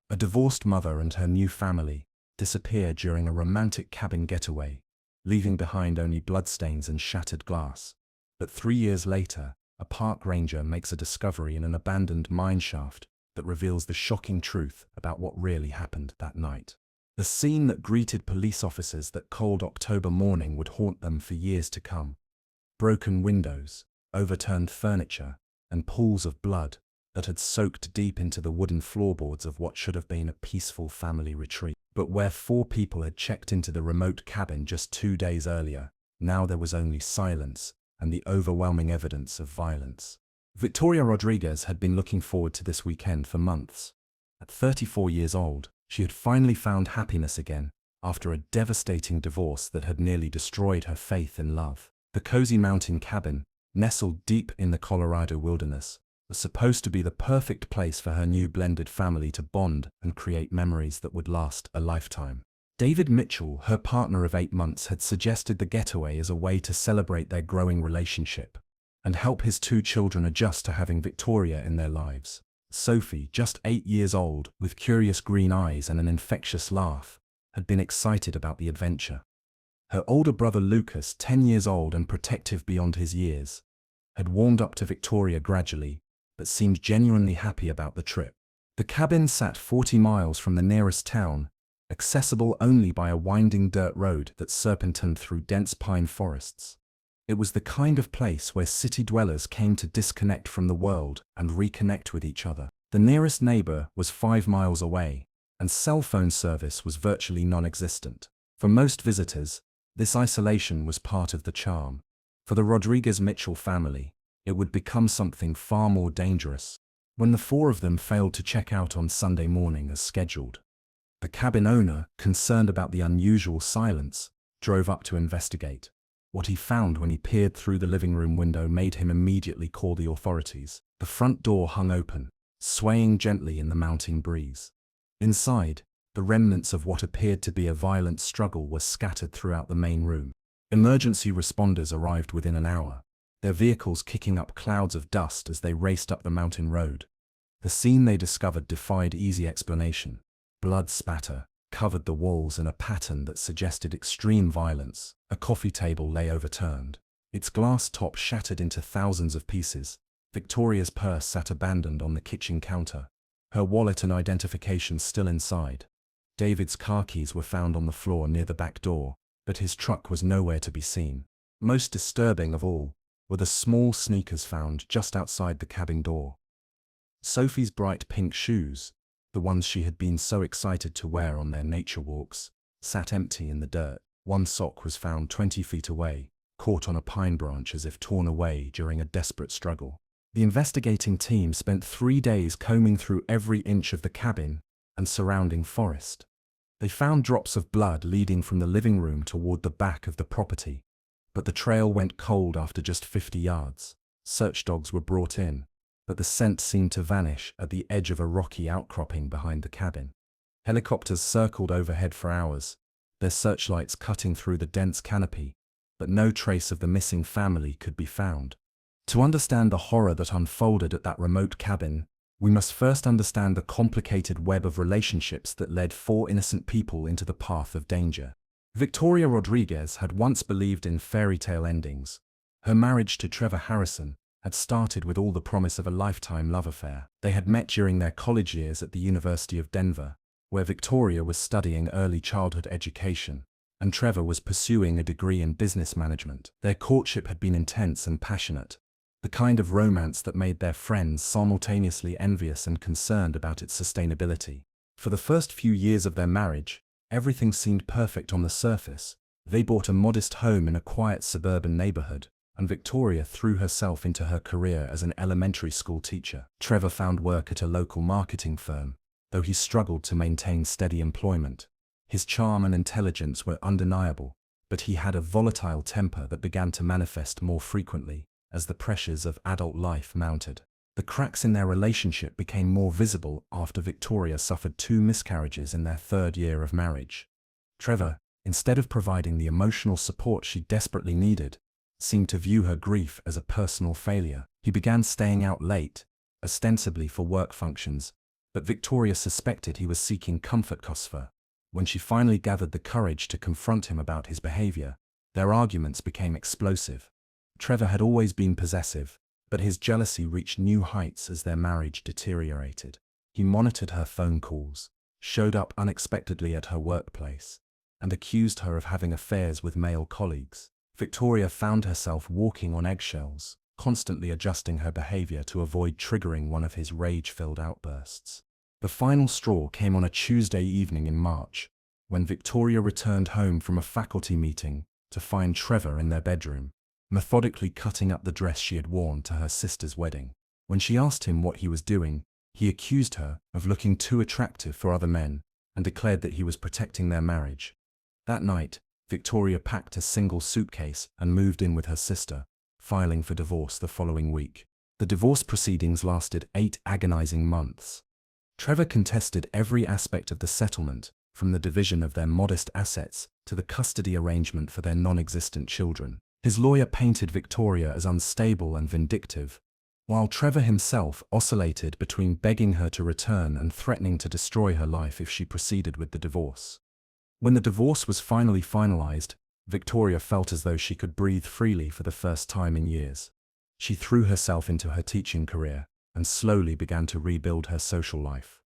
A divorced mother and her new family disappear during a romantic cabin getaway, leaving behind only bloodstains and shattered glass. But 3 years later, a park ranger makes a discovery in an abandoned mine shaft that reveals the shocking truth about what really happened that night. The scene that greeted police officers that cold October morning would haunt them for years to come. Broken windows, overturned furniture, and pools of blood that had soaked deep into the wooden floorboards of what should have been a peaceful family retreat. But where 4 people had checked into the remote cabin just 2 days earlier, now there was only silence and the overwhelming evidence of violence. Victoria Rodriguez had been looking forward to this weekend for months. At 34 years old, she had finally found happiness again after a devastating divorce that had nearly destroyed her faith in love. The cozy mountain cabin, nestled deep in the Colorado wilderness, was supposed to be the perfect place for her new blended family to bond and create memories that would last a lifetime. David Mitchell, her partner of 8 months, had suggested the getaway as a way to celebrate their growing relationship and help his 2 children adjust to having Victoria in their lives. Sophie, just 8 years old, with curious green eyes and an infectious laugh, had been excited about the adventure. Her older brother Lucas, 10 years old and protective beyond his years, had warmed up to Victoria gradually, but seemed genuinely happy about the trip. The cabin sat 40 miles from the nearest town, accessible only by a winding dirt road that serpentined through dense pine forests. It was the kind of place where city dwellers came to disconnect from the world and reconnect with each other. The nearest neighbor was 5 miles away, and cell phone service was virtually non-existent. For most visitors, this isolation was part of the charm. For the Rodriguez-Mitchell family, it would become something far more dangerous when the 4 of them failed to check out on Sunday morning as scheduled. The cabin owner, concerned about the unusual silence, drove up to investigate. What he found when he peered through the living room window made him immediately call the authorities. The front door hung open, swaying gently in the mounting breeze. Inside, the remnants of what appeared to be a violent struggle were scattered throughout the main room. Emergency responders arrived within an hour, their vehicles kicking up clouds of dust as they raced up the mountain road. The scene they discovered defied easy explanation. Blood spatter covered the walls in a pattern that suggested extreme violence. A coffee table lay overturned, its glass top shattered into thousands of pieces. Victoria's purse sat abandoned on the kitchen counter, her wallet and identification still inside. David's car keys were found on the floor near the back door, but his truck was nowhere to be seen. Most disturbing of all were the small sneakers found just outside the cabin door. Sophie's bright pink shoes, the ones she had been so excited to wear on their nature walks, sat empty in the dirt. One sock was found 20 feet away, caught on a pine branch as if torn away during a desperate struggle. The investigating team spent 3 days combing through every inch of the cabin and surrounding forest. They found drops of blood leading from the living room toward the back of the property, but the trail went cold after just 50 yards. Search dogs were brought in, but the scent seemed to vanish at the edge of a rocky outcropping behind the cabin. Helicopters circled overhead for hours, their searchlights cutting through the dense canopy, but no trace of the missing family could be found. To understand the horror that unfolded at that remote cabin, we must first understand the complicated web of relationships that led 4 innocent people into the path of danger. Victoria Rodriguez had once believed in fairy tale endings. Her marriage to Trevor Harrison had started with all the promise of a lifetime love affair. They had met during their college years at the University of Denver, where Victoria was studying early childhood education, and Trevor was pursuing a degree in business management. Their courtship had been intense and passionate, the kind of romance that made their friends simultaneously envious and concerned about its sustainability. For the first few years of their marriage, everything seemed perfect on the surface. They bought a modest home in a quiet suburban neighborhood, and Victoria threw herself into her career as an elementary school teacher. Trevor found work at a local marketing firm, though he struggled to maintain steady employment. His charm and intelligence were undeniable, but he had a volatile temper that began to manifest more frequently as the pressures of adult life mounted. The cracks in their relationship became more visible after Victoria suffered 2 miscarriages in their 3rd year of marriage. Trevor, instead of providing the emotional support she desperately needed, seemed to view her grief as a personal failure. He began staying out late, ostensibly for work functions, but Victoria suspected he was seeking comfort cosfor. When she finally gathered the courage to confront him about his behavior, their arguments became explosive. Trevor had always been possessive, but his jealousy reached new heights as their marriage deteriorated. He monitored her phone calls, showed up unexpectedly at her workplace, and accused her of having affairs with male colleagues. Victoria found herself walking on eggshells, constantly adjusting her behavior to avoid triggering one of his rage-filled outbursts. The final straw came on a Tuesday evening in March, when Victoria returned home from a faculty meeting to find Trevor in their bedroom, methodically cutting up the dress she had worn to her sister's wedding. When she asked him what he was doing, he accused her of looking too attractive for other men and declared that he was protecting their marriage. That night, Victoria packed a single suitcase and moved in with her sister, filing for divorce the following week. The divorce proceedings lasted 8 agonizing months. Trevor contested every aspect of the settlement, from the division of their modest assets to the custody arrangement for their non-existent children. His lawyer painted Victoria as unstable and vindictive, while Trevor himself oscillated between begging her to return and threatening to destroy her life if she proceeded with the divorce. When the divorce was finally finalized, Victoria felt as though she could breathe freely for the first time in years. She threw herself into her teaching career and slowly began to rebuild her social life.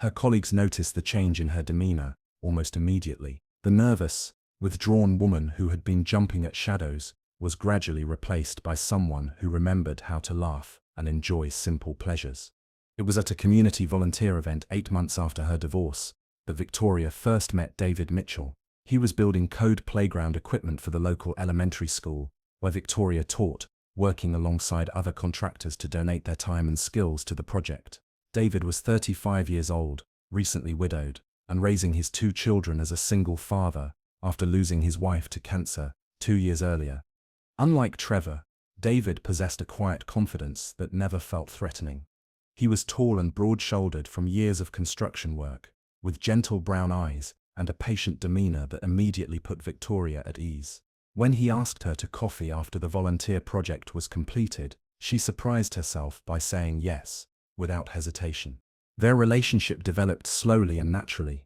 Her colleagues noticed the change in her demeanor almost immediately. The nervous, withdrawn woman who had been jumping at shadows was gradually replaced by someone who remembered how to laugh and enjoy simple pleasures. It was at a community volunteer event 8 months after her divorce that Victoria first met David Mitchell. He was building code playground equipment for the local elementary school, where Victoria taught, working alongside other contractors to donate their time and skills to the project. David was 35 years old, recently widowed, and raising his 2 children as a single father after losing his wife to cancer 2 years earlier. Unlike Trevor, David possessed a quiet confidence that never felt threatening. He was tall and broad-shouldered from years of construction work, with gentle brown eyes and a patient demeanor that immediately put Victoria at ease. When he asked her to coffee after the volunteer project was completed, she surprised herself by saying yes, without hesitation. Their relationship developed slowly and naturally.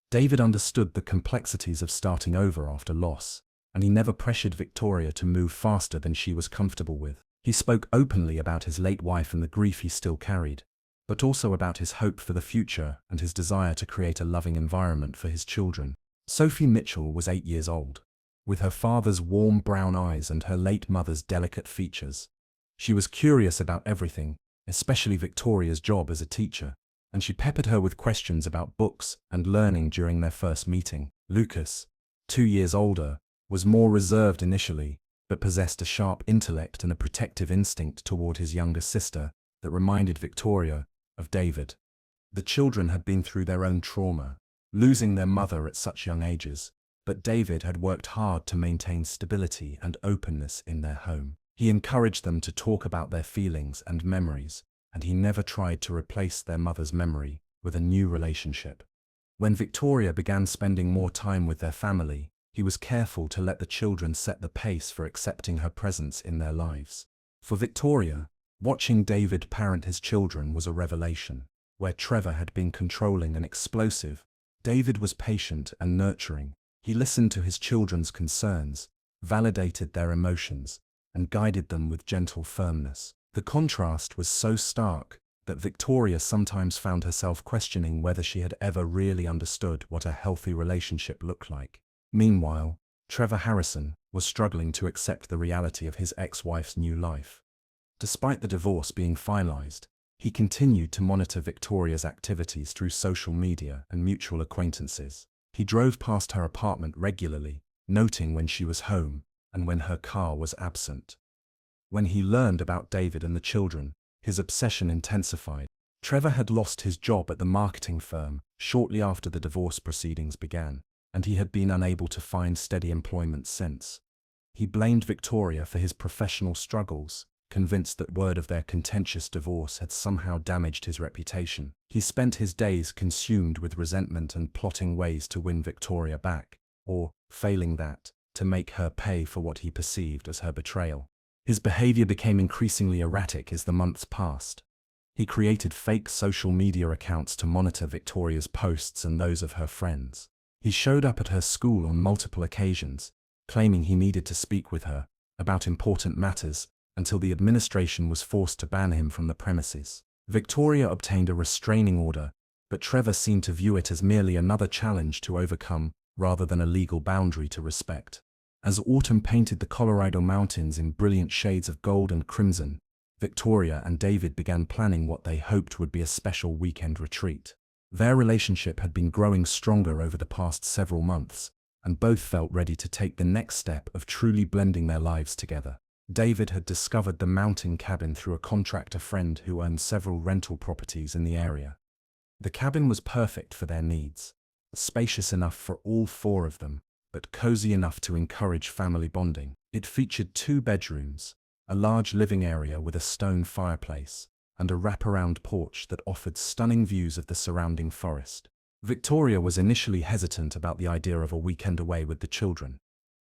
David understood the complexities of starting over after loss, and he never pressured Victoria to move faster than she was comfortable with. He spoke openly about his late wife and the grief he still carried, but also about his hope for the future and his desire to create a loving environment for his children. Sophie Mitchell was 8 years old, with her father's warm brown eyes and her late mother's delicate features. She was curious about everything, especially Victoria's job as a teacher, and she peppered her with questions about books and learning during their first meeting. Lucas, 2 years older, was more reserved initially, but possessed a sharp intellect and a protective instinct toward his younger sister that reminded Victoria of David. The children had been through their own trauma, losing their mother at such young ages, but David had worked hard to maintain stability and openness in their home. He encouraged them to talk about their feelings and memories, and he never tried to replace their mother's memory with a new relationship. When Victoria began spending more time with their family, he was careful to let the children set the pace for accepting her presence in their lives. For Victoria, watching David parent his children was a revelation. Where Trevor had been controlling and explosive, David was patient and nurturing. He listened to his children's concerns, validated their emotions, and guided them with gentle firmness. The contrast was so stark that Victoria sometimes found herself questioning whether she had ever really understood what a healthy relationship looked like. Meanwhile, Trevor Harrison was struggling to accept the reality of his ex-wife's new life. Despite the divorce being finalized, he continued to monitor Victoria's activities through social media and mutual acquaintances. He drove past her apartment regularly, noting when she was home and when her car was absent. When he learned about David and the children, his obsession intensified. Trevor had lost his job at the marketing firm shortly after the divorce proceedings began, and he had been unable to find steady employment since. He blamed Victoria for his professional struggles, convinced that word of their contentious divorce had somehow damaged his reputation. He spent his days consumed with resentment and plotting ways to win Victoria back, or, failing that, to make her pay for what he perceived as her betrayal. His behavior became increasingly erratic as the months passed. He created fake social media accounts to monitor Victoria's posts and those of her friends. He showed up at her school on multiple occasions, claiming he needed to speak with her about important matters, until the administration was forced to ban him from the premises. Victoria obtained a restraining order, but Trevor seemed to view it as merely another challenge to overcome rather than a legal boundary to respect. As autumn painted the Colorado mountains in brilliant shades of gold and crimson, Victoria and David began planning what they hoped would be a special weekend retreat. Their relationship had been growing stronger over the past several months, and both felt ready to take the next step of truly blending their lives together. David had discovered the mountain cabin through a contractor friend who owned several rental properties in the area. The cabin was perfect for their needs, spacious enough for all four of them, but cozy enough to encourage family bonding. It featured 2 bedrooms, a large living area with a stone fireplace, and a wraparound porch that offered stunning views of the surrounding forest. Victoria was initially hesitant about the idea of a weekend away with the children.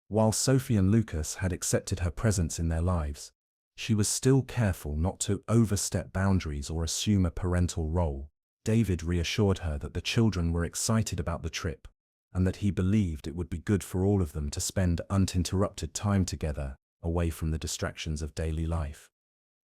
While Sophie and Lucas had accepted her presence in their lives, she was still careful not to overstep boundaries or assume a parental role. David reassured her that the children were excited about the trip, and that he believed it would be good for all of them to spend uninterrupted time together, away from the distractions of daily life.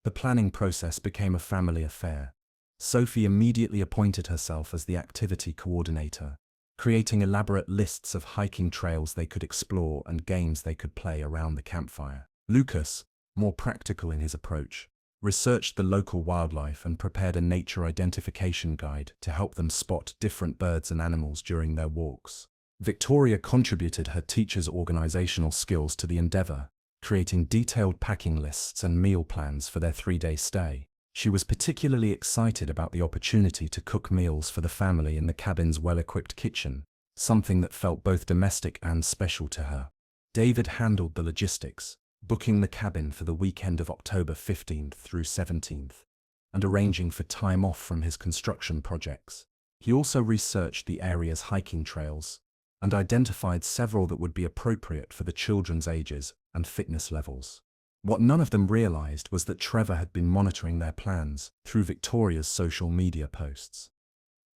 The planning process became a family affair. Sophie immediately appointed herself as the activity coordinator, creating elaborate lists of hiking trails they could explore and games they could play around the campfire. Lucas, more practical in his approach, researched the local wildlife and prepared a nature identification guide to help them spot different birds and animals during their walks. Victoria contributed her teacher's organizational skills to the endeavor, creating detailed packing lists and meal plans for their 3-day stay. She was particularly excited about the opportunity to cook meals for the family in the cabin's well-equipped kitchen, something that felt both domestic and special to her. David handled the logistics, booking the cabin for the weekend of October 15th through 17th, and arranging for time off from his construction projects. He also researched the area's hiking trails, and identified several that would be appropriate for the children's ages and fitness levels. What none of them realized was that Trevor had been monitoring their plans through Victoria's social media posts.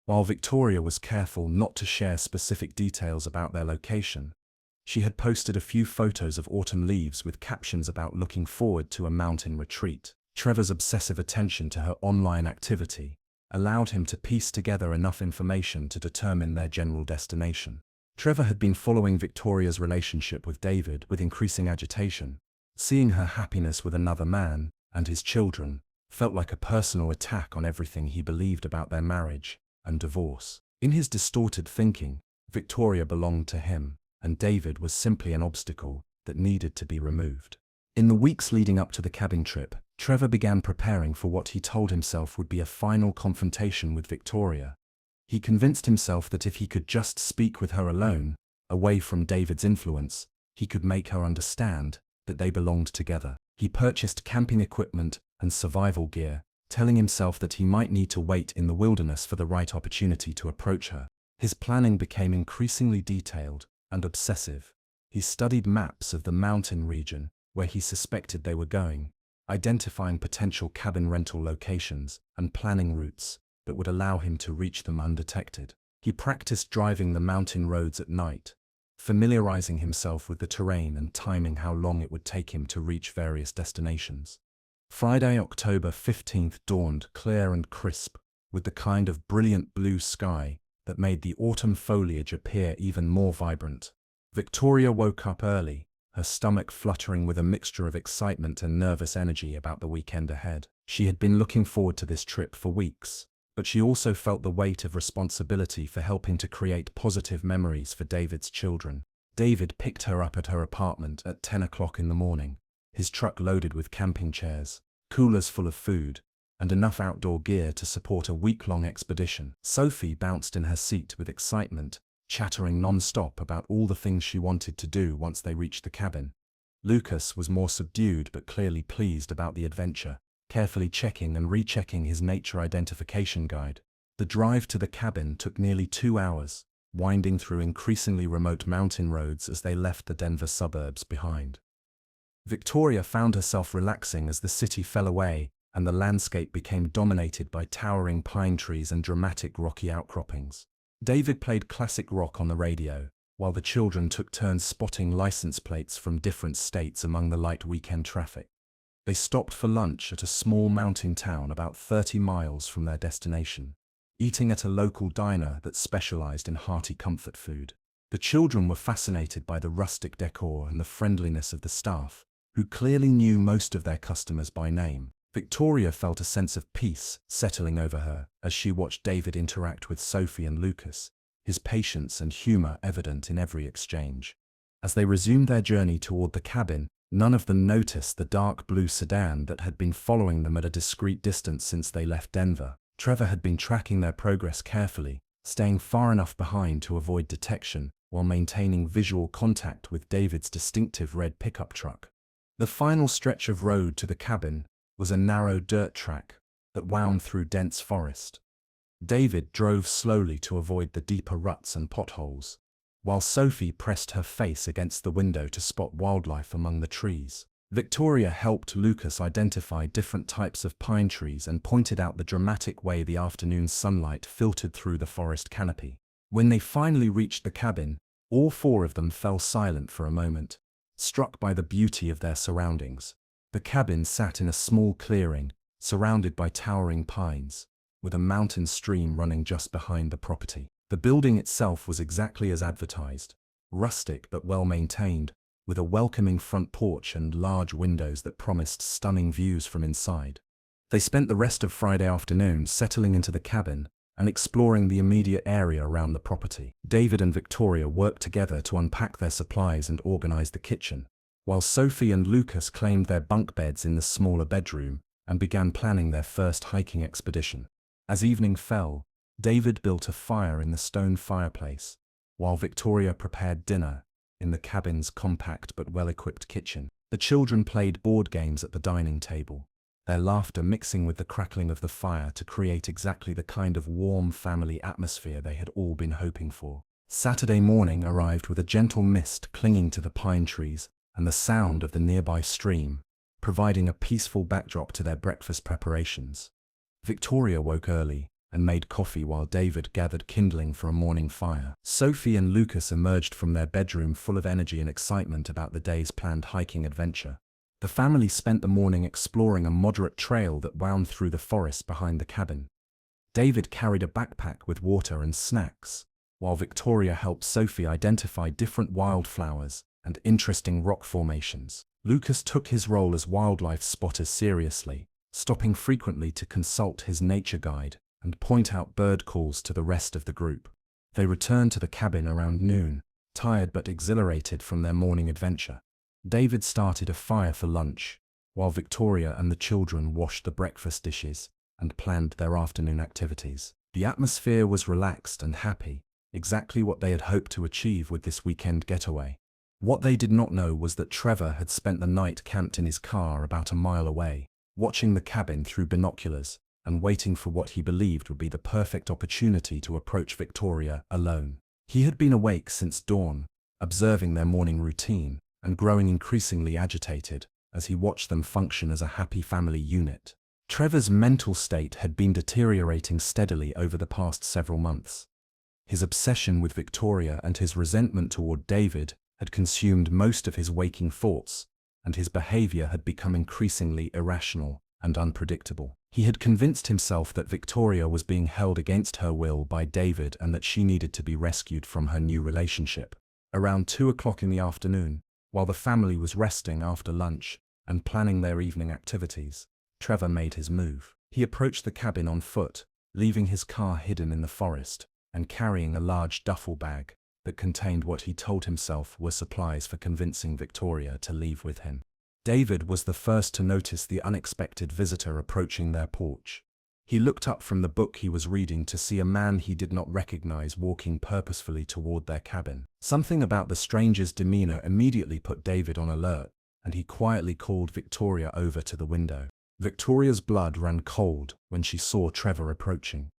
While Victoria was careful not to share specific details about their location, she had posted a few photos of autumn leaves with captions about looking forward to a mountain retreat. Trevor's obsessive attention to her online activity allowed him to piece together enough information to determine their general destination. Trevor had been following Victoria's relationship with David with increasing agitation. Seeing her happiness with another man and his children felt like a personal attack on everything he believed about their marriage and divorce. In his distorted thinking, Victoria belonged to him, and David was simply an obstacle that needed to be removed. In the weeks leading up to the cabin trip, Trevor began preparing for what he told himself would be a final confrontation with Victoria. He convinced himself that if he could just speak with her alone, away from David's influence, he could make her understand that they belonged together. He purchased camping equipment and survival gear, telling himself that he might need to wait in the wilderness for the right opportunity to approach her. His planning became increasingly detailed and obsessive. He studied maps of the mountain region where he suspected they were going, identifying potential cabin rental locations and planning routes that would allow him to reach them undetected. He practiced driving the mountain roads at night, familiarizing himself with the terrain and timing how long it would take him to reach various destinations. Friday, October 15th dawned clear and crisp, with the kind of brilliant blue sky that made the autumn foliage appear even more vibrant. Victoria woke up early, her stomach fluttering with a mixture of excitement and nervous energy about the weekend ahead. She had been looking forward to this trip for weeks, but she also felt the weight of responsibility for helping to create positive memories for David's children. David picked her up at her apartment at 10 o'clock in the morning, his truck loaded with camping chairs, coolers full of food, and enough outdoor gear to support a week-long expedition. Sophie bounced in her seat with excitement, chattering non-stop about all the things she wanted to do once they reached the cabin. Lucas was more subdued but clearly pleased about the adventure, carefully checking and rechecking his nature identification guide. The drive to the cabin took nearly 2 hours, winding through increasingly remote mountain roads as they left the Denver suburbs behind. Victoria found herself relaxing as the city fell away and the landscape became dominated by towering pine trees and dramatic rocky outcroppings. David played classic rock on the radio, while the children took turns spotting license plates from different states among the light weekend traffic. They stopped for lunch at a small mountain town about 30 miles from their destination, eating at a local diner that specialized in hearty comfort food. The children were fascinated by the rustic decor and the friendliness of the staff, who clearly knew most of their customers by name. Victoria felt a sense of peace settling over her as she watched David interact with Sophie and Lucas, his patience and humor evident in every exchange. As they resumed their journey toward the cabin, none of them noticed the dark blue sedan that had been following them at a discreet distance since they left Denver. Trevor had been tracking their progress carefully, staying far enough behind to avoid detection while maintaining visual contact with David's distinctive red pickup truck. The final stretch of road to the cabin was a narrow dirt track that wound through dense forest. David drove slowly to avoid the deeper ruts and potholes, while Sophie pressed her face against the window to spot wildlife among the trees. Victoria helped Lucas identify different types of pine trees and pointed out the dramatic way the afternoon sunlight filtered through the forest canopy. When they finally reached the cabin, all four of them fell silent for a moment, struck by the beauty of their surroundings. The cabin sat in a small clearing, surrounded by towering pines, with a mountain stream running just behind the property. The building itself was exactly as advertised, rustic but well-maintained, with a welcoming front porch and large windows that promised stunning views from inside. They spent the rest of Friday afternoon settling into the cabin and exploring the immediate area around the property. David and Victoria worked together to unpack their supplies and organize the kitchen, while Sophie and Lucas claimed their bunk beds in the smaller bedroom and began planning their first hiking expedition. As evening fell, David built a fire in the stone fireplace, while Victoria prepared dinner in the cabin's compact but well-equipped kitchen. The children played board games at the dining table, their laughter mixing with the crackling of the fire to create exactly the kind of warm family atmosphere they had all been hoping for. Saturday morning arrived with a gentle mist clinging to the pine trees and the sound of the nearby stream, providing a peaceful backdrop to their breakfast preparations. Victoria woke early and made coffee while David gathered kindling for a morning fire. Sophie and Lucas emerged from their bedroom full of energy and excitement about the day's planned hiking adventure. The family spent the morning exploring a moderate trail that wound through the forest behind the cabin. David carried a backpack with water and snacks, while Victoria helped Sophie identify different wildflowers and interesting rock formations. Lucas took his role as wildlife spotter seriously, stopping frequently to consult his nature guide and point out bird calls to the rest of the group. They returned to the cabin around noon, tired but exhilarated from their morning adventure. David started a fire for lunch, while Victoria and the children washed the breakfast dishes and planned their afternoon activities. The atmosphere was relaxed and happy, exactly what they had hoped to achieve with this weekend getaway. What they did not know was that Trevor had spent the night camped in his car about a mile away, watching the cabin through binoculars and waiting for what he believed would be the perfect opportunity to approach Victoria alone. He had been awake since dawn, observing their morning routine and growing increasingly agitated as he watched them function as a happy family unit. Trevor's mental state had been deteriorating steadily over the past several months. His obsession with Victoria and his resentment toward David had consumed most of his waking thoughts, and his behavior had become increasingly irrational and unpredictable. He had convinced himself that Victoria was being held against her will by David and that she needed to be rescued from her new relationship. Around 2 o'clock in the afternoon, while the family was resting after lunch and planning their evening activities, Trevor made his move. He approached the cabin on foot, leaving his car hidden in the forest and carrying a large duffel bag that contained what he told himself were supplies for convincing Victoria to leave with him. David was the first to notice the unexpected visitor approaching their porch. He looked up from the book he was reading to see a man he did not recognize walking purposefully toward their cabin. Something about the stranger's demeanor immediately put David on alert, and he quietly called Victoria over to the window. Victoria's blood ran cold when she saw Trevor approaching.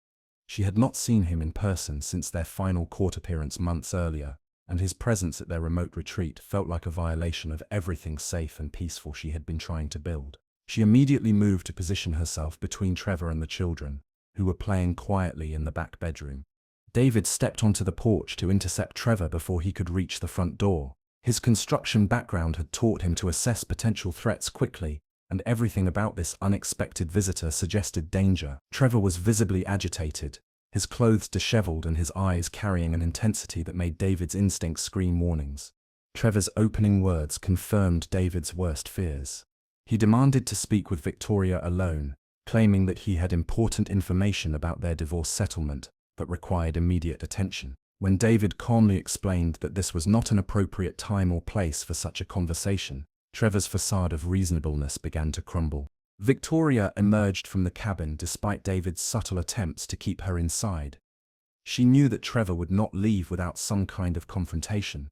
She had not seen him in person since their final court appearance months earlier, and his presence at their remote retreat felt like a violation of everything safe and peaceful she had been trying to build. She immediately moved to position herself between Trevor and the children, who were playing quietly in the back bedroom. David stepped onto the porch to intercept Trevor before he could reach the front door. His construction background had taught him to assess potential threats quickly, and everything about this unexpected visitor suggested danger. Trevor was visibly agitated, his clothes disheveled and his eyes carrying an intensity that made David's instincts scream warnings. Trevor's opening words confirmed David's worst fears. He demanded to speak with Victoria alone, claiming that he had important information about their divorce settlement that required immediate attention. When David calmly explained that this was not an appropriate time or place for such a conversation, Trevor's facade of reasonableness began to crumble. Victoria emerged from the cabin despite David's subtle attempts to keep her inside. She knew that Trevor would not leave without some kind of confrontation,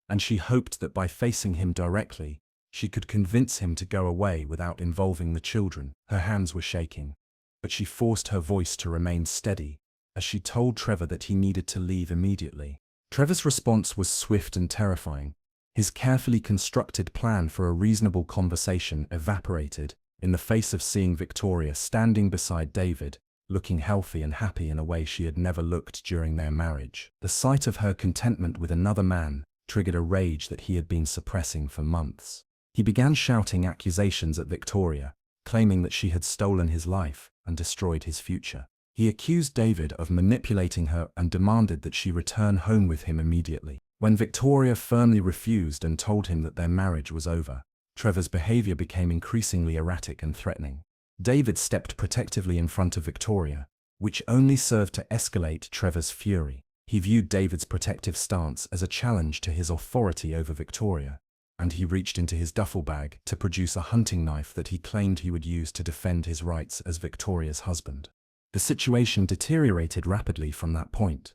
and she hoped that by facing him directly, she could convince him to go away without involving the children. Her hands were shaking, but she forced her voice to remain steady as she told Trevor that he needed to leave immediately. Trevor's response was swift and terrifying. His carefully constructed plan for a reasonable conversation evaporated in the face of seeing Victoria standing beside David, looking healthy and happy in a way she had never looked during their marriage. The sight of her contentment with another man triggered a rage that he had been suppressing for months. He began shouting accusations at Victoria, claiming that she had stolen his life and destroyed his future. He accused David of manipulating her and demanded that she return home with him immediately. When Victoria firmly refused and told him that their marriage was over, Trevor's behavior became increasingly erratic and threatening. David stepped protectively in front of Victoria, which only served to escalate Trevor's fury. He viewed David's protective stance as a challenge to his authority over Victoria, and he reached into his duffel bag to produce a hunting knife that he claimed he would use to defend his rights as Victoria's husband. The situation deteriorated rapidly from that point.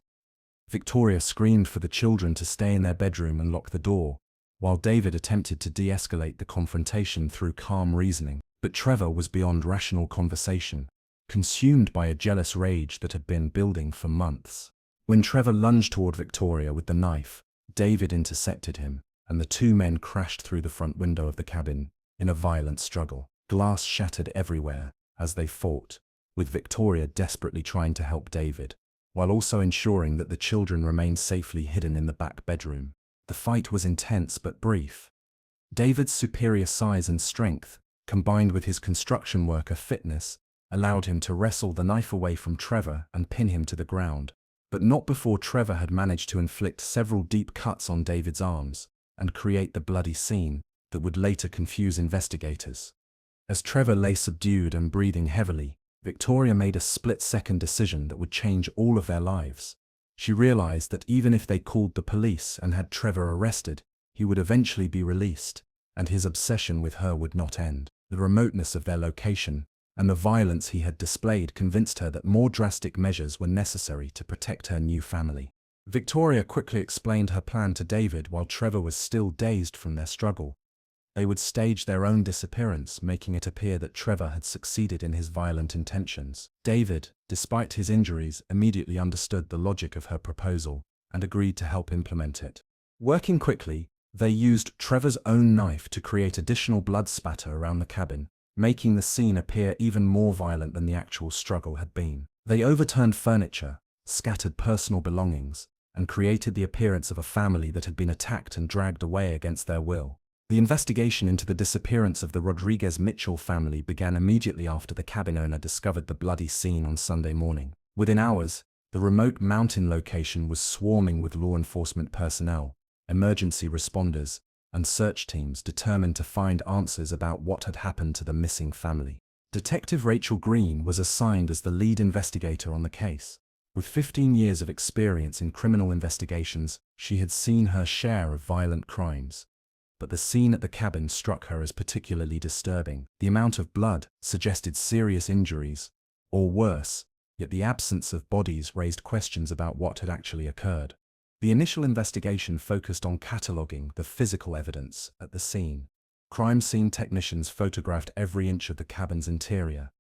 Victoria screamed for the children to stay in their bedroom and lock the door, while David attempted to de-escalate the confrontation through calm reasoning. But Trevor was beyond rational conversation, consumed by a jealous rage that had been building for months. When Trevor lunged toward Victoria with the knife, David intercepted him, and the two men crashed through the front window of the cabin in a violent struggle. Glass shattered everywhere as they fought, with Victoria desperately trying to help David, while also ensuring that the children remained safely hidden in the back bedroom. The fight was intense but brief. David's superior size and strength, combined with his construction worker fitness, allowed him to wrestle the knife away from Trevor and pin him to the ground, but not before Trevor had managed to inflict several deep cuts on David's arms and create the bloody scene that would later confuse investigators. As Trevor lay subdued and breathing heavily, Victoria made a split-second decision that would change all of their lives. She realized that even if they called the police and had Trevor arrested, he would eventually be released, and his obsession with her would not end. The remoteness of their location and the violence he had displayed convinced her that more drastic measures were necessary to protect her new family. Victoria quickly explained her plan to David while Trevor was still dazed from their struggle. They would stage their own disappearance, making it appear that Trevor had succeeded in his violent intentions. David, despite his injuries, immediately understood the logic of her proposal and agreed to help implement it. Working quickly, they used Trevor's own knife to create additional blood spatter around the cabin, making the scene appear even more violent than the actual struggle had been. They overturned furniture, scattered personal belongings, and created the appearance of a family that had been attacked and dragged away against their will. The investigation into the disappearance of the Rodriguez-Mitchell family began immediately after the cabin owner discovered the bloody scene on Sunday morning. Within hours, the remote mountain location was swarming with law enforcement personnel, emergency responders, and search teams determined to find answers about what had happened to the missing family. Detective Rachel Green was assigned as the lead investigator on the case. With 15 years of experience in criminal investigations, she had seen her share of violent crimes. But the scene at the cabin struck her as particularly disturbing. The amount of blood suggested serious injuries, or worse, yet the absence of bodies raised questions about what had actually occurred. The initial investigation focused on cataloging the physical evidence at the scene. Crime scene technicians photographed every inch of the cabin's interior,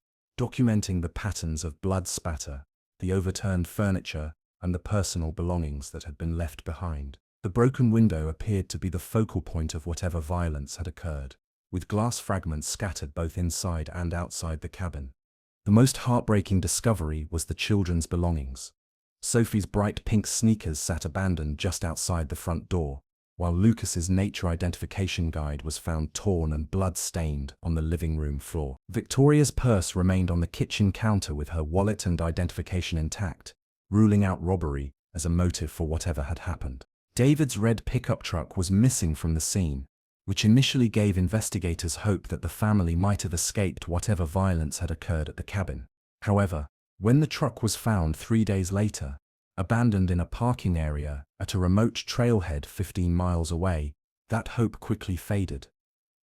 documenting the patterns of blood spatter, the overturned furniture, and the personal belongings that had been left behind. The broken window appeared to be the focal point of whatever violence had occurred. with glass fragments scattered both inside and outside the cabin. The most heartbreaking discovery was the children's belongings. Sophie's bright pink sneakers sat abandoned just outside the front door, while Lucas's nature identification guide was found torn and blood-stained on the living room floor. Victoria's purse remained on the kitchen counter with her wallet and identification intact, ruling out robbery as a motive for whatever had happened. David's red pickup truck was missing from the scene, which initially gave investigators hope that the family might have escaped whatever violence had occurred at the cabin. However, when the truck was found 3 days later, abandoned in a parking area at a remote trailhead 15 miles away, that hope quickly faded.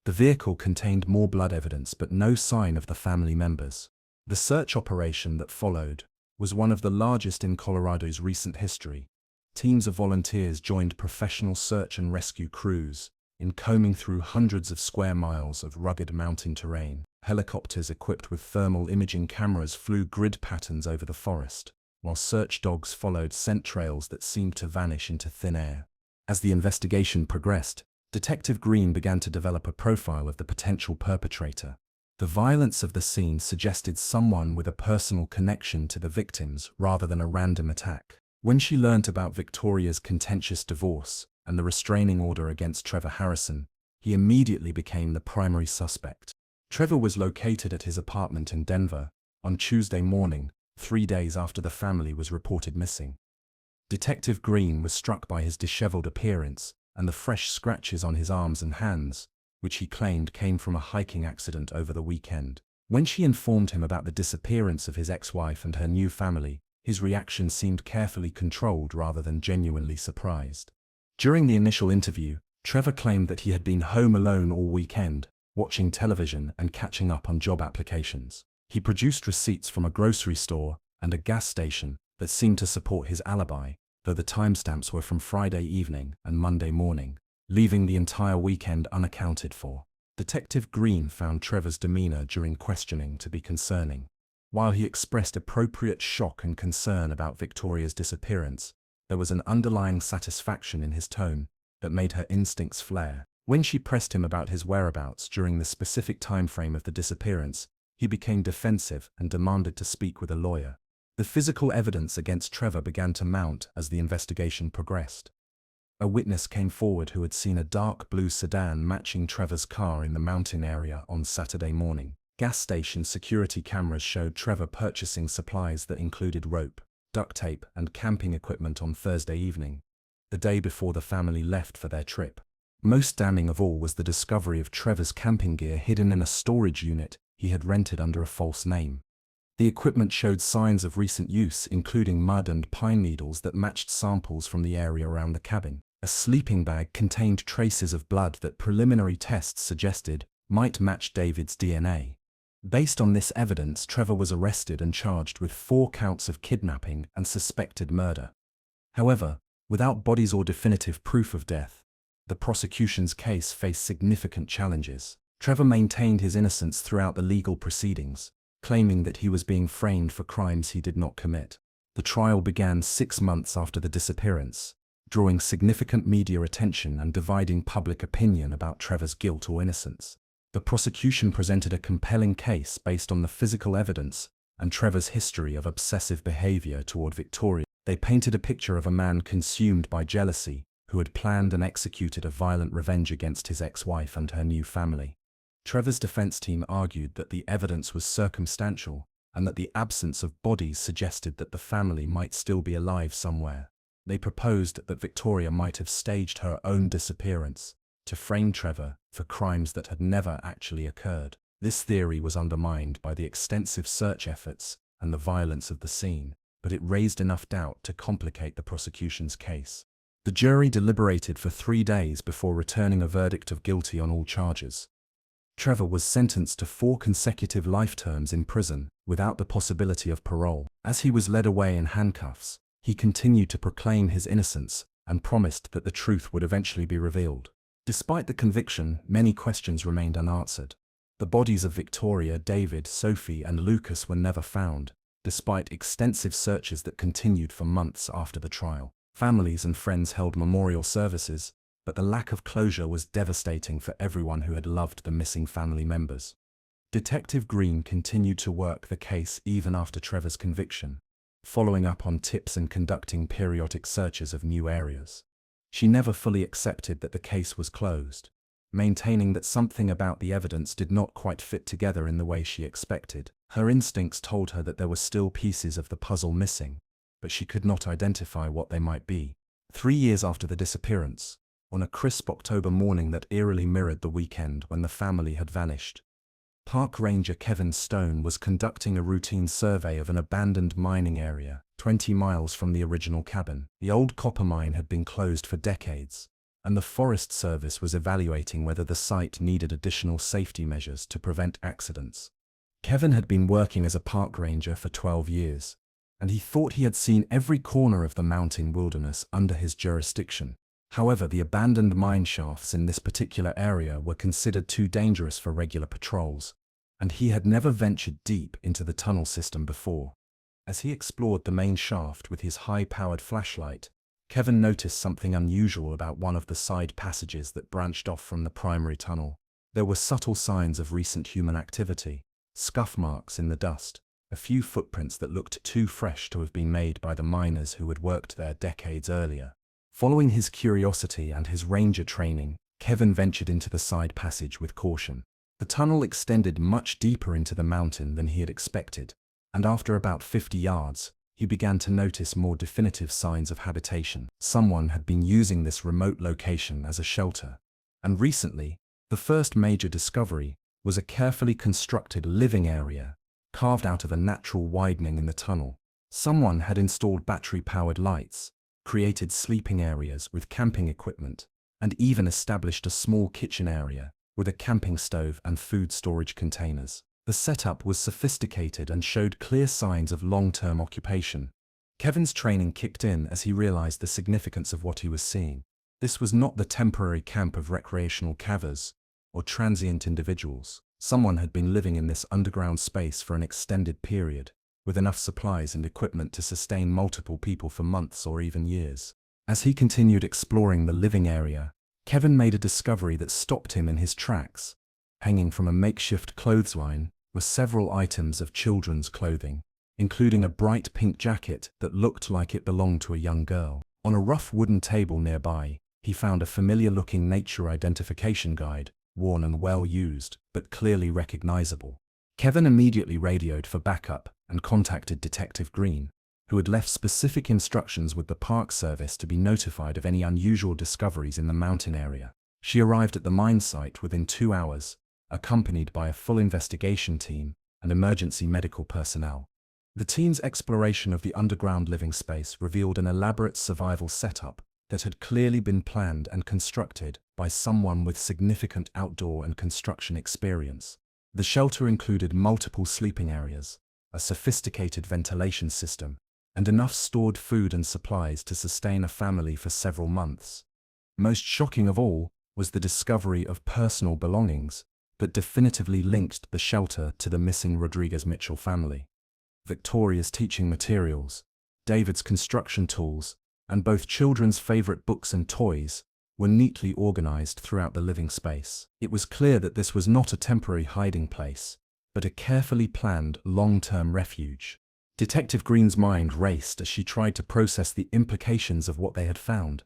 The vehicle contained more blood evidence but no sign of the family members. The search operation that followed was one of the largest in Colorado's recent history. Teams of volunteers joined professional search and rescue crews in combing through hundreds of square miles of rugged mountain terrain. Helicopters equipped with thermal imaging cameras flew grid patterns over the forest, while search dogs followed scent trails that seemed to vanish into thin air. As the investigation progressed, Detective Green began to develop a profile of the potential perpetrator. The violence of the scene suggested someone with a personal connection to the victims rather than a random attack. When she learnt about Victoria's contentious divorce and the restraining order against Trevor Harrison, he immediately became the primary suspect. Trevor was located at his apartment in Denver on Tuesday morning, 3 days after the family was reported missing. Detective Green was struck by his disheveled appearance and the fresh scratches on his arms and hands, which he claimed came from a hiking accident over the weekend. When she informed him about the disappearance of his ex-wife and her new family, his reaction seemed carefully controlled rather than genuinely surprised. During the initial interview, Trevor claimed that he had been home alone all weekend, watching television and catching up on job applications. He produced receipts from a grocery store and a gas station that seemed to support his alibi, though the timestamps were from Friday evening and Monday morning, leaving the entire weekend unaccounted for. Detective Green found Trevor's demeanor during questioning to be concerning. While he expressed appropriate shock and concern about Victoria's disappearance, there was an underlying satisfaction in his tone that made her instincts flare. When she pressed him about his whereabouts during the specific time frame of the disappearance, he became defensive and demanded to speak with a lawyer. The physical evidence against Trevor began to mount as the investigation progressed. A witness came forward who had seen a dark blue sedan matching Trevor's car in the mountain area on Saturday morning. Gas station security cameras showed Trevor purchasing supplies that included rope, duct tape, and camping equipment on Thursday evening, the day before the family left for their trip. Most damning of all was the discovery of Trevor's camping gear hidden in a storage unit he had rented under a false name. The equipment showed signs of recent use, including mud and pine needles that matched samples from the area around the cabin. A sleeping bag contained traces of blood that preliminary tests suggested might match David's DNA. Based on this evidence, Trevor was arrested and charged with 4 counts of kidnapping and suspected murder. However, without bodies or definitive proof of death, the prosecution's case faced significant challenges. Trevor maintained his innocence throughout the legal proceedings, claiming that he was being framed for crimes he did not commit. The trial began 6 months after the disappearance, drawing significant media attention and dividing public opinion about Trevor's guilt or innocence. The prosecution presented a compelling case based on the physical evidence and Trevor's history of obsessive behavior toward Victoria. They painted a picture of a man consumed by jealousy who had planned and executed a violent revenge against his ex-wife and her new family. Trevor's defense team argued that the evidence was circumstantial and that the absence of bodies suggested that the family might still be alive somewhere. They proposed that Victoria might have staged her own disappearance to frame Trevor for crimes that had never actually occurred. This theory was undermined by the extensive search efforts and the violence of the scene, but it raised enough doubt to complicate the prosecution's case. The jury deliberated for 3 days before returning a verdict of guilty on all charges. Trevor was sentenced to 4 consecutive life terms in prison without the possibility of parole. As he was led away in handcuffs, he continued to proclaim his innocence and promised that the truth would eventually be revealed. Despite the conviction, many questions remained unanswered. The bodies of Victoria, David, Sophie, and Lucas were never found, despite extensive searches that continued for months after the trial. Families and friends held memorial services, but the lack of closure was devastating for everyone who had loved the missing family members. Detective Green continued to work the case even after Trevor's conviction, following up on tips and conducting periodic searches of new areas. She never fully accepted that the case was closed, maintaining that something about the evidence did not quite fit together in the way she expected. Her instincts told her that there were still pieces of the puzzle missing, but she could not identify what they might be. 3 years after the disappearance, on a crisp October morning that eerily mirrored the weekend when the family had vanished, Park Ranger Kevin Stone was conducting a routine survey of an abandoned mining area 20 miles from the original cabin. The old copper mine had been closed for decades, and the Forest Service was evaluating whether the site needed additional safety measures to prevent accidents. Kevin had been working as a park ranger for 12 years, and he thought he had seen every corner of the mountain wilderness under his jurisdiction. However, the abandoned mine shafts in this particular area were considered too dangerous for regular patrols, and he had never ventured deep into the tunnel system before. As he explored the main shaft with his high-powered flashlight, Kevin noticed something unusual about one of the side passages that branched off from the primary tunnel. There were subtle signs of recent human activity, scuff marks in the dust, a few footprints that looked too fresh to have been made by the miners who had worked there decades earlier. Following his curiosity and his ranger training, Kevin ventured into the side passage with caution. The tunnel extended much deeper into the mountain than he had expected, and after about 50 yards, he began to notice more definitive signs of habitation. Someone had been using this remote location as a shelter, and recently, the first major discovery was a carefully constructed living area, carved out of a natural widening in the tunnel. Someone had installed battery-powered lights, created sleeping areas with camping equipment, and even established a small kitchen area with a camping stove and food storage containers. The setup was sophisticated and showed clear signs of long-term occupation. Kevin's training kicked in as he realized the significance of what he was seeing. This was not the temporary camp of recreational cavers or transient individuals. Someone had been living in this underground space for an extended period, with enough supplies and equipment to sustain multiple people for months or even years. As he continued exploring the living area, Kevin made a discovery that stopped him in his tracks. Hanging from a makeshift clothesline were several items of children's clothing, including a bright pink jacket that looked like it belonged to a young girl. On a rough wooden table nearby, he found a familiar-looking nature identification guide, worn and well-used, but clearly recognizable. Kevin immediately radioed for backup and contacted Detective Green, who had left specific instructions with the Park Service to be notified of any unusual discoveries in the mountain area. She arrived at the mine site within 2 hours, accompanied by a full investigation team and emergency medical personnel. The team's exploration of the underground living space revealed an elaborate survival setup that had clearly been planned and constructed by someone with significant outdoor and construction experience. The shelter included multiple sleeping areas, a sophisticated ventilation system, and enough stored food and supplies to sustain a family for several months. Most shocking of all was the discovery of personal belongings that definitively linked the shelter to the missing Rodriguez Mitchell family. Victoria's teaching materials, David's construction tools, and both children's favorite books and toys were neatly organized throughout the living space. It was clear that this was not a temporary hiding place, but a carefully planned long-term refuge. Detective Green's mind raced as she tried to process the implications of what they had found.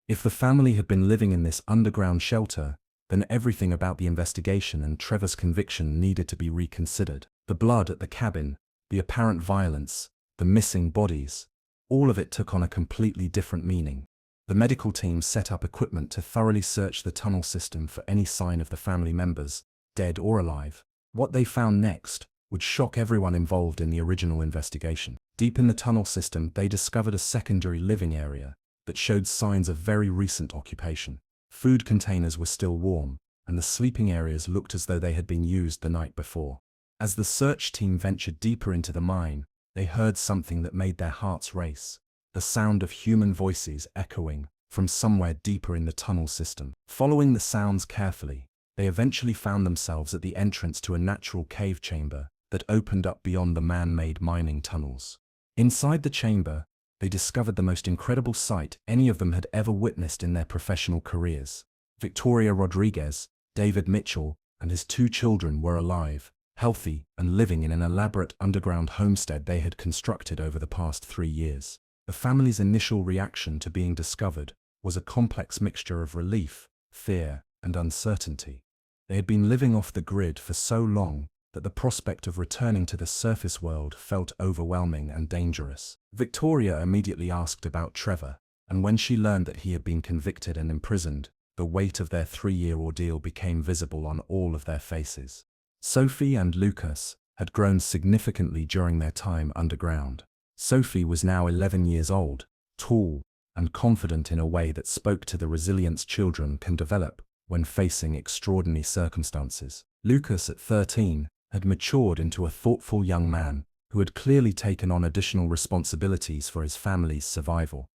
If the family had been living in this underground shelter, then everything about the investigation and Trevor's conviction needed to be reconsidered. The blood at the cabin, the apparent violence, the missing bodies, all of it took on a completely different meaning. The medical team set up equipment to thoroughly search the tunnel system for any sign of the family members, dead or alive. What they found next would shock everyone involved in the original investigation. Deep in the tunnel system, they discovered a secondary living area that showed signs of very recent occupation. Food containers were still warm, and the sleeping areas looked as though they had been used the night before. As the search team ventured deeper into the mine, they heard something that made their hearts race. The sound of human voices echoing from somewhere deeper in the tunnel system. Following the sounds carefully, they eventually found themselves at the entrance to a natural cave chamber that opened up beyond the man-made mining tunnels. Inside the chamber, they discovered the most incredible sight any of them had ever witnessed in their professional careers. Victoria Rodriguez, David Mitchell, and his 2 children were alive, healthy, and living in an elaborate underground homestead they had constructed over the past 3 years. The family's initial reaction to being discovered was a complex mixture of relief, fear, and uncertainty. They had been living off the grid for so long that the prospect of returning to the surface world felt overwhelming and dangerous. Victoria immediately asked about Trevor, and when she learned that he had been convicted and imprisoned, the weight of their 3-year ordeal became visible on all of their faces. Sophie and Lucas had grown significantly during their time underground. Sophie was now 11 years old, tall, and confident in a way that spoke to the resilience children can develop when facing extraordinary circumstances. Lucas, at 13, had matured into a thoughtful young man who had clearly taken on additional responsibilities for his family's survival.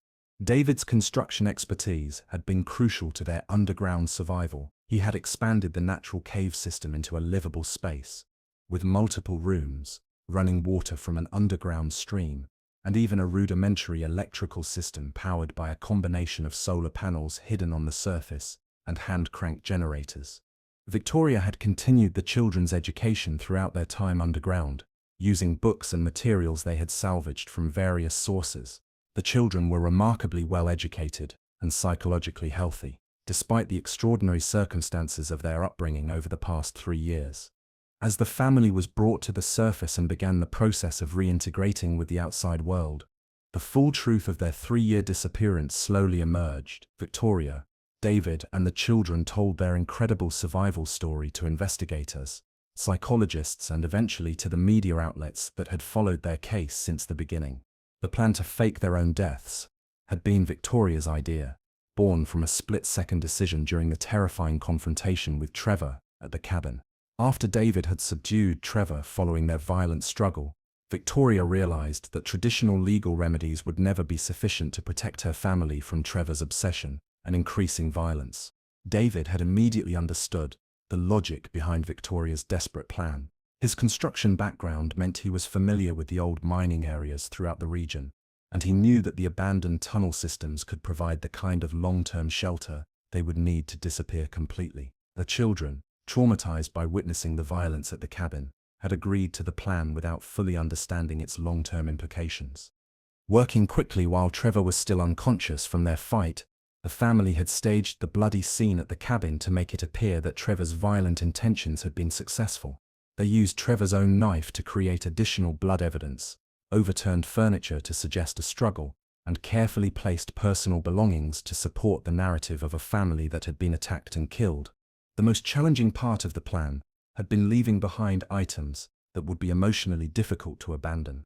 David's construction expertise had been crucial to their underground survival. He had expanded the natural cave system into a livable space, with multiple rooms, running water from an underground stream, and even a rudimentary electrical system powered by a combination of solar panels hidden on the surface and hand-crank generators. Victoria had continued the children's education throughout their time underground, using books and materials they had salvaged from various sources. The children were remarkably well educated and psychologically healthy, despite the extraordinary circumstances of their upbringing over the past 3 years. As the family was brought to the surface and began the process of reintegrating with the outside world, the full truth of their 3-year disappearance slowly emerged. Victoria, David, and the children told their incredible survival story to investigators, psychologists, and eventually to the media outlets that had followed their case since the beginning. The plan to fake their own deaths had been Victoria's idea, born from a split-second decision during the terrifying confrontation with Trevor at the cabin. After David had subdued Trevor following their violent struggle, Victoria realized that traditional legal remedies would never be sufficient to protect her family from Trevor's obsession and increasing violence. David had immediately understood the logic behind Victoria's desperate plan. His construction background meant he was familiar with the old mining areas throughout the region, and he knew that the abandoned tunnel systems could provide the kind of long-term shelter they would need to disappear completely. The children, traumatized by witnessing the violence at the cabin, had agreed to the plan without fully understanding its long-term implications. Working quickly while Trevor was still unconscious from their fight, the family had staged the bloody scene at the cabin to make it appear that Trevor's violent intentions had been successful. They used Trevor's own knife to create additional blood evidence, overturned furniture to suggest a struggle, and carefully placed personal belongings to support the narrative of a family that had been attacked and killed. The most challenging part of the plan had been leaving behind items that would be emotionally difficult to abandon.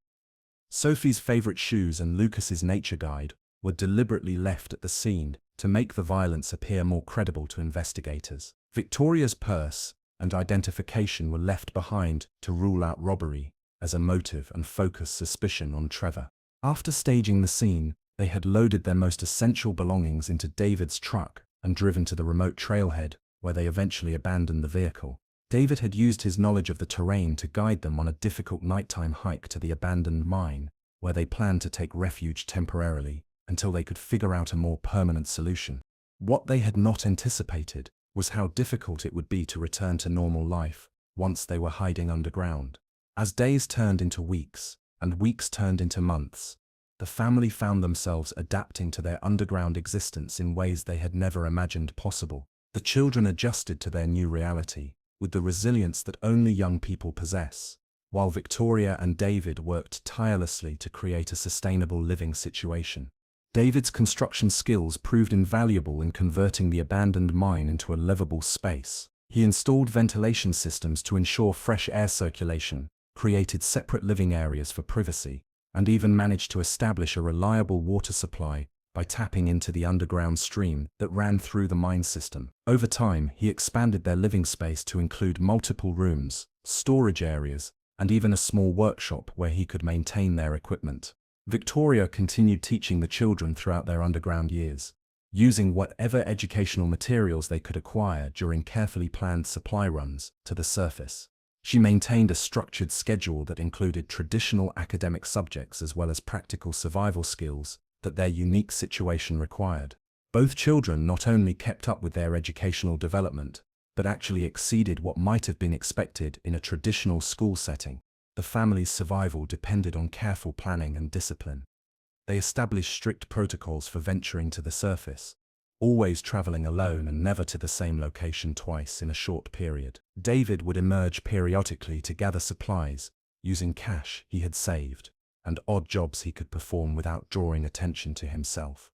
Sophie's favorite shoes and Lucas's nature guide were deliberately left at the scene to make the violence appear more credible to investigators. Victoria's purse and identification were left behind to rule out robbery as a motive and focus suspicion on Trevor. After staging the scene, they had loaded their most essential belongings into David's truck and driven to the remote trailhead, where they eventually abandoned the vehicle. David had used his knowledge of the terrain to guide them on a difficult nighttime hike to the abandoned mine, where they planned to take refuge temporarily until they could figure out a more permanent solution. What they had not anticipated was how difficult it would be to return to normal life once they were hiding underground. As days turned into weeks, and weeks turned into months, the family found themselves adapting to their underground existence in ways they had never imagined possible. The children adjusted to their new reality with the resilience that only young people possess, while Victoria and David worked tirelessly to create a sustainable living situation. David's construction skills proved invaluable in converting the abandoned mine into a livable space. He installed ventilation systems to ensure fresh air circulation, created separate living areas for privacy, and even managed to establish a reliable water supply by tapping into the underground stream that ran through the mine system. Over time, he expanded their living space to include multiple rooms, storage areas, and even a small workshop where he could maintain their equipment. Victoria continued teaching the children throughout their underground years, using whatever educational materials they could acquire during carefully planned supply runs to the surface. She maintained a structured schedule that included traditional academic subjects as well as practical survival skills that their unique situation required. Both children not only kept up with their educational development, but actually exceeded what might have been expected in a traditional school setting. The family's survival depended on careful planning and discipline. They established strict protocols for venturing to the surface, always traveling alone and never to the same location twice in a short period. David would emerge periodically to gather supplies, using cash he had saved, and odd jobs he could perform without drawing attention to himself.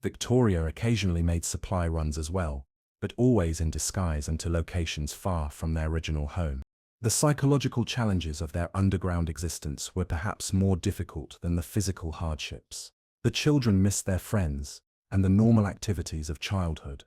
Victoria occasionally made supply runs as well, but always in disguise and to locations far from their original home. The psychological challenges of their underground existence were perhaps more difficult than the physical hardships. The children missed their friends and the normal activities of childhood.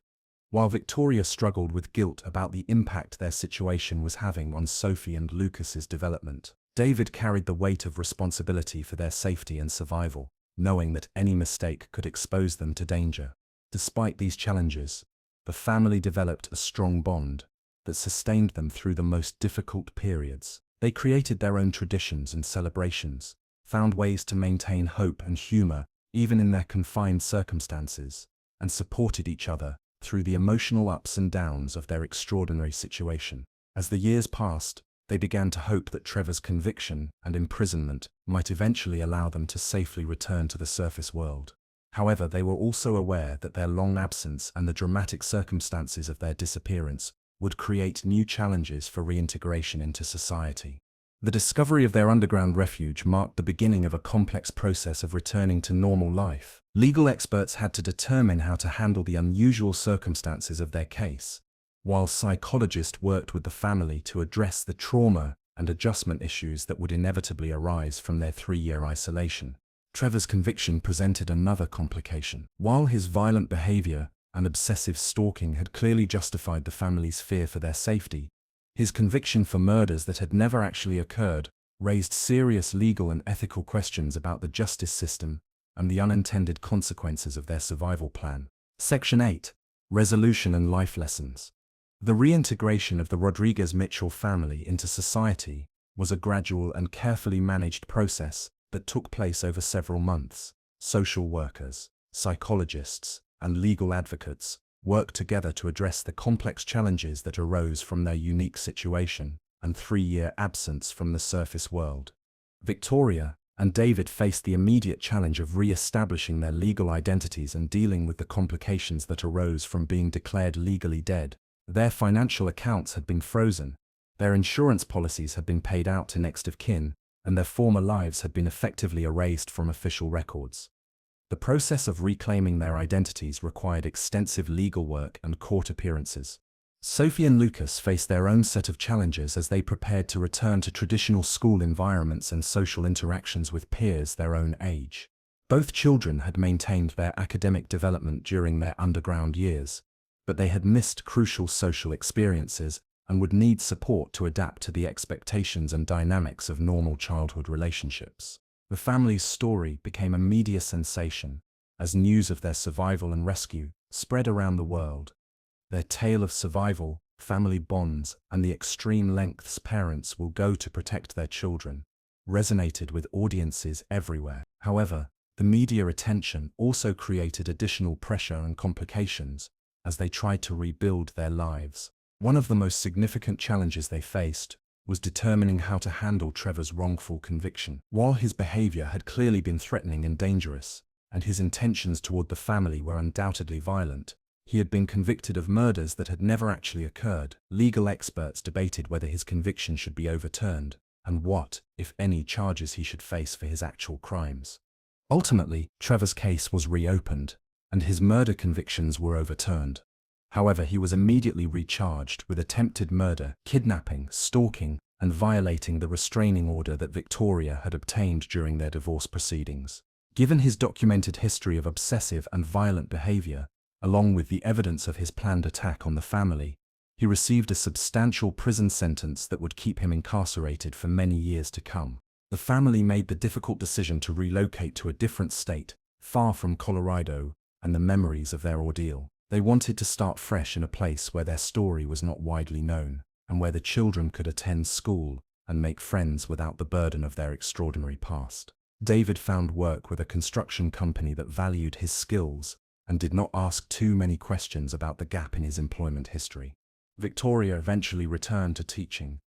While Victoria struggled with guilt about the impact their situation was having on Sophie and Lucas's development, David carried the weight of responsibility for their safety and survival, knowing that any mistake could expose them to danger. Despite these challenges, the family developed a strong bond that sustained them through the most difficult periods. They created their own traditions and celebrations, found ways to maintain hope and humor even in their confined circumstances, and supported each other through the emotional ups and downs of their extraordinary situation. As the years passed, they began to hope that Trevor's conviction and imprisonment might eventually allow them to safely return to the surface world. However, they were also aware that their long absence and the dramatic circumstances of their disappearance would create new challenges for reintegration into society. The discovery of their underground refuge marked the beginning of a complex process of returning to normal life. Legal experts had to determine how to handle the unusual circumstances of their case, while psychologists worked with the family to address the trauma and adjustment issues that would inevitably arise from their 3-year isolation. Trevor's conviction presented another complication. While his violent behavior and obsessive stalking had clearly justified the family's fear for their safety, his conviction for murders that had never actually occurred raised serious legal and ethical questions about the justice system and the unintended consequences of their survival plan. Section 8. Resolution and Life Lessons. The reintegration of the Rodriguez-Mitchell family into society was a gradual and carefully managed process that took place over several months. Social workers, psychologists, and legal advocates worked together to address the complex challenges that arose from their unique situation and 3-year absence from the surface world. Victoria and David faced the immediate challenge of re-establishing their legal identities and dealing with the complications that arose from being declared legally dead. Their financial accounts had been frozen, their insurance policies had been paid out to next of kin, and their former lives had been effectively erased from official records. The process of reclaiming their identities required extensive legal work and court appearances. Sophie and Lucas faced their own set of challenges as they prepared to return to traditional school environments and social interactions with peers their own age. Both children had maintained their academic development during their underground years, but they had missed crucial social experiences and would need support to adapt to the expectations and dynamics of normal childhood relationships. The family's story became a media sensation as news of their survival and rescue spread around the world. Their tale of survival, family bonds, and the extreme lengths parents will go to protect their children resonated with audiences everywhere. However, the media attention also created additional pressure and complications as they tried to rebuild their lives. One of the most significant challenges they faced was determining how to handle Trevor's wrongful conviction. While his behavior had clearly been threatening and dangerous, and his intentions toward the family were undoubtedly violent, he had been convicted of murders that had never actually occurred. Legal experts debated whether his conviction should be overturned, and what, if any, charges he should face for his actual crimes. Ultimately, Trevor's case was reopened, and his murder convictions were overturned. However, he was immediately recharged with attempted murder, kidnapping, stalking, and violating the restraining order that Victoria had obtained during their divorce proceedings. Given his documented history of obsessive and violent behavior, along with the evidence of his planned attack on the family, he received a substantial prison sentence that would keep him incarcerated for many years to come. The family made the difficult decision to relocate to a different state, far from Colorado and the memories of their ordeal. They wanted to start fresh in a place where their story was not widely known. and where the children could attend school and make friends without the burden of their extraordinary past. David found work with a construction company that valued his skills and did not ask too many questions about the gap in his employment history. Victoria eventually returned to teaching,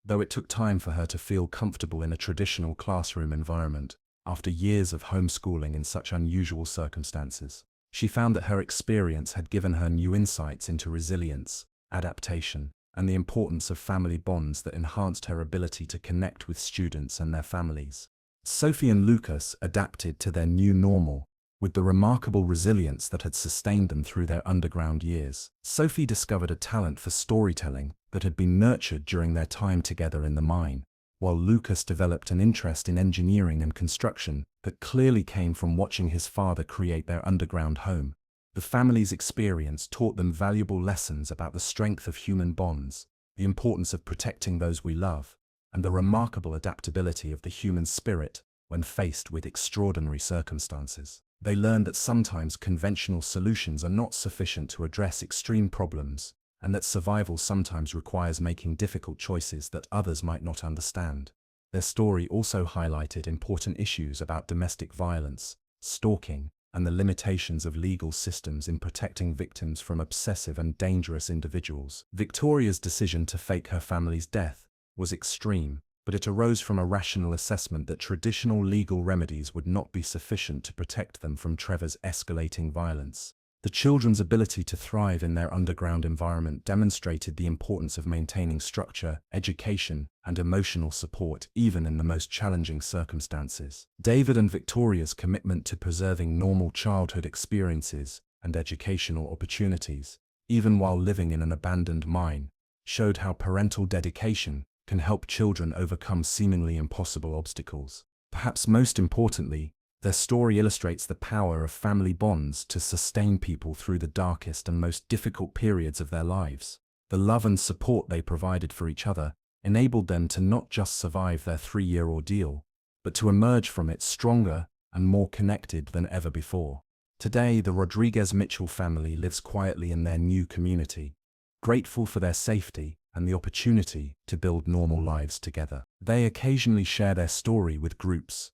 though it took time for her to feel comfortable in a traditional classroom environment after years of homeschooling in such unusual circumstances. She found that her experience had given her new insights into resilience, adaptation, and the importance of family bonds that enhanced her ability to connect with students and their families. Sophie and Lucas adapted to their new normal with the remarkable resilience that had sustained them through their underground years. Sophie discovered a talent for storytelling that had been nurtured during their time together in the mine, while Lucas developed an interest in engineering and construction that clearly came from watching his father create their underground home. The family's experience taught them valuable lessons about the strength of human bonds, the importance of protecting those we love, and the remarkable adaptability of the human spirit when faced with extraordinary circumstances. They learned that sometimes conventional solutions are not sufficient to address extreme problems, and that survival sometimes requires making difficult choices that others might not understand. Their story also highlighted important issues about domestic violence, stalking, and the limitations of legal systems in protecting victims from obsessive and dangerous individuals. Victoria's decision to fake her family's death was extreme, but it arose from a rational assessment that traditional legal remedies would not be sufficient to protect them from Trevor's escalating violence. The children's ability to thrive in their underground environment demonstrated the importance of maintaining structure, education, and emotional support even in the most challenging circumstances. David and Victoria's commitment to preserving normal childhood experiences and educational opportunities, even while living in an abandoned mine, showed how parental dedication can help children overcome seemingly impossible obstacles. Perhaps most importantly, their story illustrates the power of family bonds to sustain people through the darkest and most difficult periods of their lives. The love and support they provided for each other enabled them to not just survive their 3-year ordeal, but to emerge from it stronger and more connected than ever before. Today, the Rodriguez-Mitchell family lives quietly in their new community, grateful for their safety and the opportunity to build normal lives together. They occasionally share their story with groups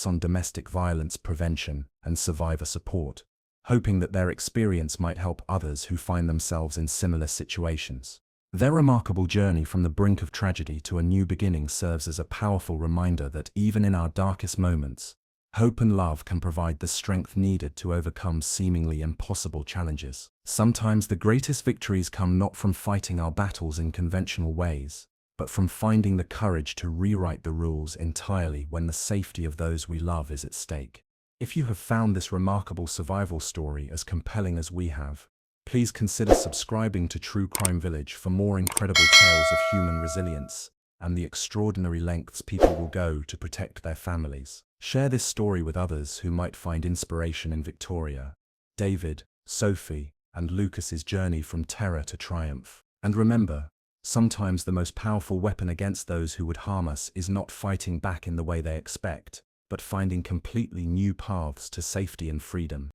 on domestic violence prevention and survivor support, hoping that their experience might help others who find themselves in similar situations. Their remarkable journey from the brink of tragedy to a new beginning serves as a powerful reminder that even in our darkest moments, hope and love can provide the strength needed to overcome seemingly impossible challenges. Sometimes the greatest victories come not from fighting our battles in conventional ways, but from finding the courage to rewrite the rules entirely when the safety of those we love is at stake. If you have found this remarkable survival story as compelling as we have, please consider subscribing to True Crime Village for more incredible tales of human resilience and the extraordinary lengths people will go to protect their families. Share this story with others who might find inspiration in Victoria, David, Sophie, and Lucas's journey from terror to triumph. And remember, sometimes the most powerful weapon against those who would harm us is not fighting back in the way they expect, but finding completely new paths to safety and freedom.